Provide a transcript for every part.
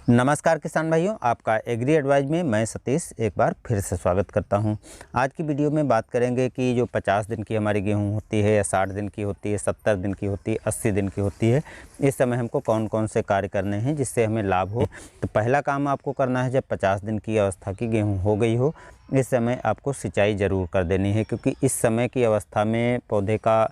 नमस्कार किसान भाइयों, आपका एग्री एडवाइज में मैं सतीश एक बार फिर से स्वागत करता हूं। आज की वीडियो में बात करेंगे कि जो 50 दिन की हमारी गेहूं होती है या 60 दिन की होती है, 70 दिन की होती है, 80 दिन की होती है, इस समय हमको कौन कौन से कार्य करने हैं जिससे हमें लाभ हो। तो पहला काम आपको करना है, जब 50 दिन की अवस्था की गेहूँ हो गई हो, इस समय आपको सिंचाई ज़रूर कर देनी है, क्योंकि इस समय की अवस्था में पौधे का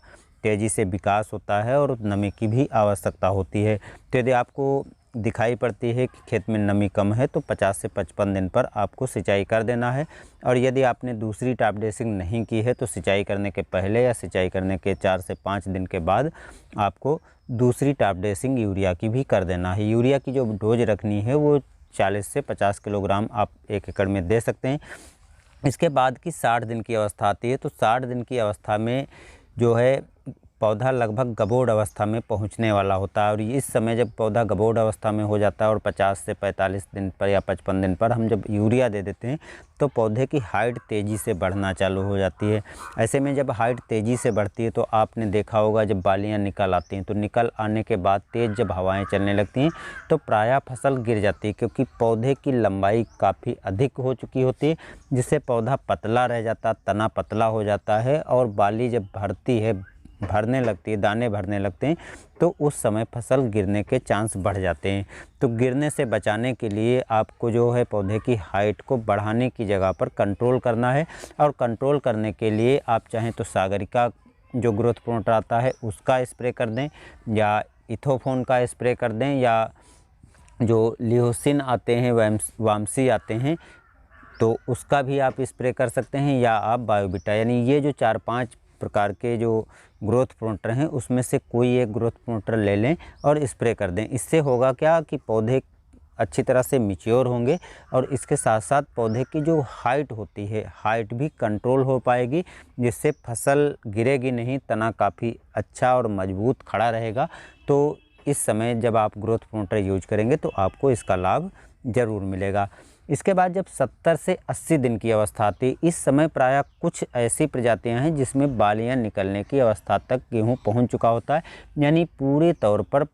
तेज़ी से विकास होता है और नमी की भी आवश्यकता होती है। तो यदि आपको दिखाई पड़ती है कि खेत में नमी कम है तो 50 से 55 दिन पर आपको सिंचाई कर देना है। और यदि आपने दूसरी टॉप ड्रेसिंग नहीं की है तो सिंचाई करने के पहले या सिंचाई करने के 4 से 5 दिन के बाद आपको दूसरी टॉप ड्रेसिंग यूरिया की भी कर देना है। यूरिया की जो डोज रखनी है वो 40 से 50 किलोग्राम आप 1 एकड़ में दे सकते हैं। इसके बाद की 60 दिन की अवस्था आती है, तो 60 दिन की अवस्था में जो है पौधा लगभग गबोड़ अवस्था में पहुंचने वाला होता है। और इस समय जब पौधा गबोड़ अवस्था में हो जाता है और 50 से 45 दिन पर या 55 दिन पर हम जब यूरिया दे देते हैं तो पौधे की हाइट तेज़ी से बढ़ना चालू हो जाती है। ऐसे में जब हाइट तेज़ी से बढ़ती है तो आपने देखा होगा जब बालियां निकल आती हैं तो निकल आने के बाद तेज़ जब हवाएं चलने लगती हैं तो प्रायः फसल गिर जाती है, क्योंकि पौधे की लंबाई काफ़ी अधिक हो चुकी होती है, जिससे पौधा पतला रह जाता, तना पतला हो जाता है और बाली जब भरने लगती है, दाने भरने लगते हैं तो उस समय फसल गिरने के चांस बढ़ जाते हैं। तो गिरने से बचाने के लिए आपको जो है पौधे की हाइट को बढ़ाने की जगह पर कंट्रोल करना है। और कंट्रोल करने के लिए आप चाहें तो सागरिका जो ग्रोथ प्रोमोटर आता है उसका स्प्रे कर दें, या इथोफोन का स्प्रे कर दें, या जो लियोसिन आते हैं, वामसी आते हैं, तो उसका भी आप स्प्रे कर सकते हैं, या आप बायोविटा, यानी ये जो 4-5 प्रकार के जो ग्रोथ प्रोमोटर हैं उसमें से कोई एक ग्रोथ प्रोमोटर ले लें और स्प्रे कर दें। इससे होगा क्या कि पौधे अच्छी तरह से मैच्योर होंगे और इसके साथ साथ पौधे की जो हाइट होती है, हाइट भी कंट्रोल हो पाएगी, जिससे फसल गिरेगी नहीं, तना काफ़ी अच्छा और मजबूत खड़ा रहेगा। तो इस समय जब आप ग्रोथ प्रोमोटर यूज करेंगे तो आपको इसका लाभ ज़रूर मिलेगा। इसके बाद जब 70 से 80 दिन की अवस्था आती है, इस समय प्रायः कुछ ऐसी प्रजातियां हैं जिसमें बालियां निकलने की अवस्था तक गेहूं पहुंच चुका होता है, यानी पूरे तौर पर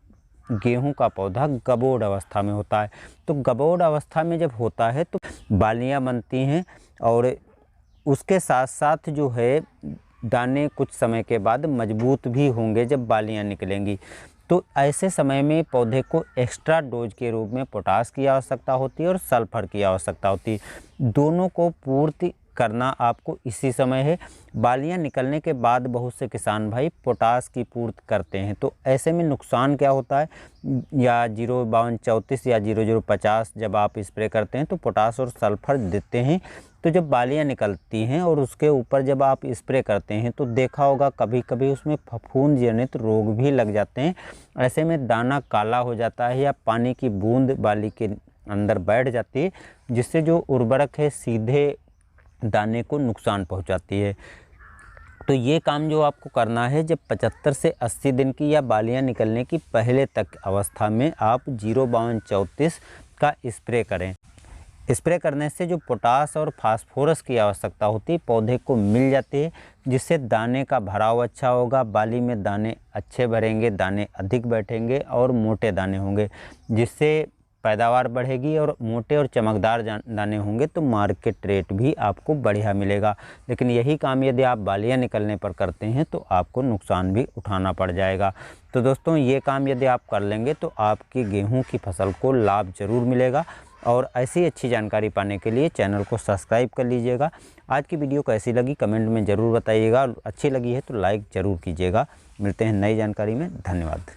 गेहूं का पौधा गबोड़ अवस्था में होता है। तो गबोड़ अवस्था में जब होता है तो बालियां बनती हैं और उसके साथ साथ जो है दाने कुछ समय के बाद मजबूत भी होंगे जब बालियां निकलेंगी। तो ऐसे समय में पौधे को एक्स्ट्रा डोज के रूप में पोटास की आवश्यकता होती है और सल्फर की आवश्यकता होती है। दोनों को पूर्ति करना आपको इसी समय है। बालियां निकलने के बाद बहुत से किसान भाई पोटास की पूर्ति करते हैं, तो ऐसे में नुकसान क्या होता है, या 05234 या 0050 जब आप स्प्रे करते हैं तो पोटास और सल्फर देते हैं, तो जब बालियां निकलती हैं और उसके ऊपर जब आप स्प्रे करते हैं तो देखा होगा कभी कभी उसमें फफूंद जनित रोग भी लग जाते हैं। ऐसे में दाना काला हो जाता है या पानी की बूंद बाली के अंदर बैठ जाती है, जिससे जो उर्वरक है सीधे दाने को नुकसान पहुंचाती है। तो ये काम जो आपको करना है, जब 75 से 80 दिन की या बालियां निकलने की पहले तक अवस्था में आप 05234 का स्प्रे करें। स्प्रे करने से जो पोटास और फास्फोरस की आवश्यकता होती है पौधे को मिल जाती है, जिससे दाने का भराव अच्छा होगा, बाली में दाने अच्छे भरेंगे, दाने अधिक बैठेंगे और मोटे दाने होंगे, जिससे पैदावार बढ़ेगी और मोटे और चमकदार दाने होंगे तो मार्केट रेट भी आपको बढ़िया मिलेगा। लेकिन यही काम यदि आप बालियां निकलने पर करते हैं तो आपको नुकसान भी उठाना पड़ जाएगा। तो दोस्तों, ये काम यदि आप कर लेंगे तो आपकी गेहूं की फसल को लाभ ज़रूर मिलेगा। और ऐसी अच्छी जानकारी पाने के लिए चैनल को सब्सक्राइब कर लीजिएगा। आज की वीडियो कैसी लगी कमेंट में ज़रूर बताइएगा, अच्छी लगी है तो लाइक ज़रूर कीजिएगा। मिलते हैं नई जानकारी में, धन्यवाद।